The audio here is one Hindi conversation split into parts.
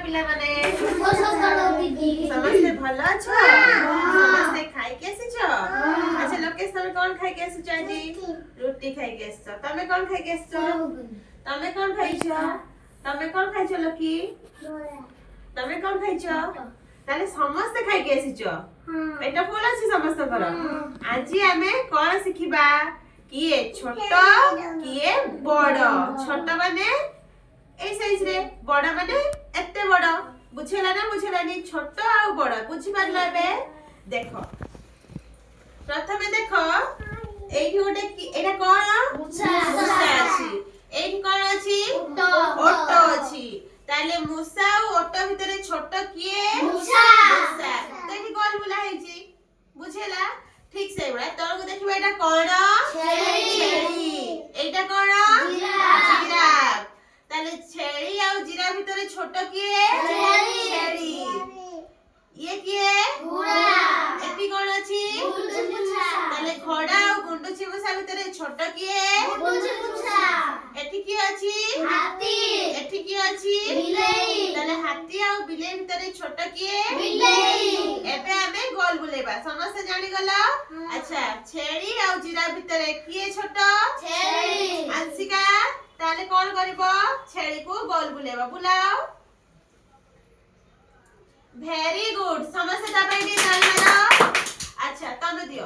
पिला माने समस्ते भलो छ समस्ते खाई के आसी छ अच्छा लोकेश तमे कोन खाई के आसी छ जी रोटी खाई के आसी छ तमे कोन खाई के आसी छ तमे कोन खाई छ तमे कोन खाई छ लोकी तमे कोन खाई छ ताले समस्ते खाई के आसी छ पेट फुल अछि समस्त कर आज आमे कोन सिखिबा किए छोट किए बड़ छोट माने ए साइज रे बड़ माने एते बड़ बुझेला ना बुझेलानी छोट आ बड़ बुझी पारला बे देखो प्रथमे देखो एठी गोटे एटा कोन मुसा अछि एठी कोन अछि ओटो अछि ताले मुसा और ओटो भितरे छोट किए मुसा तो एठी गोल बुला हेची बुझेला ठीक से बड़ा तोर को देखिबा एटा कोन छेली एटा कोन जिराफ ताले छेली आ जिराफ भितरे छोट किए छेली ये किए घोड़ा एटी कोन अछि गुंडुचिमुछा ताले घोड़ा और गुंडुचिमुछा भितरे छोट किए गुंडुचिमुछा एटी की अछि हाथी एटी की अछि बिलेई ताले हाथी और बिलेई भितरे छोट किए बिलेई एबे हमें गोल बुलेबा समस्त जानि गला अच्छा छेली और जिराफ भितरे किए छोट छेली अंशिका ताले कोन करबो छेली को गोल बुलेबा बुलाओ वेरी गुड समस्त तापै दे ताली मारो अच्छा तमे दियो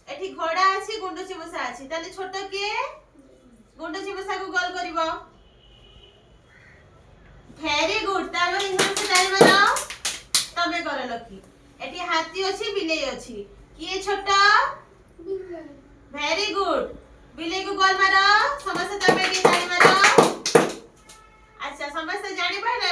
एठी घोड़ा अछि गुंडुचिमुछा अछि ताले छोट के गुंडुचिमुछा को गोल करबो वेरी गुड तामे समस्त ताली मारो तमे कर लकी एठी हाथी अछि बिलेई अछि किए छोट वेरी गुड बिलेई को गोल मारो समस्त तापै दे ताली मारो अच्छा समस्त जानि पाइले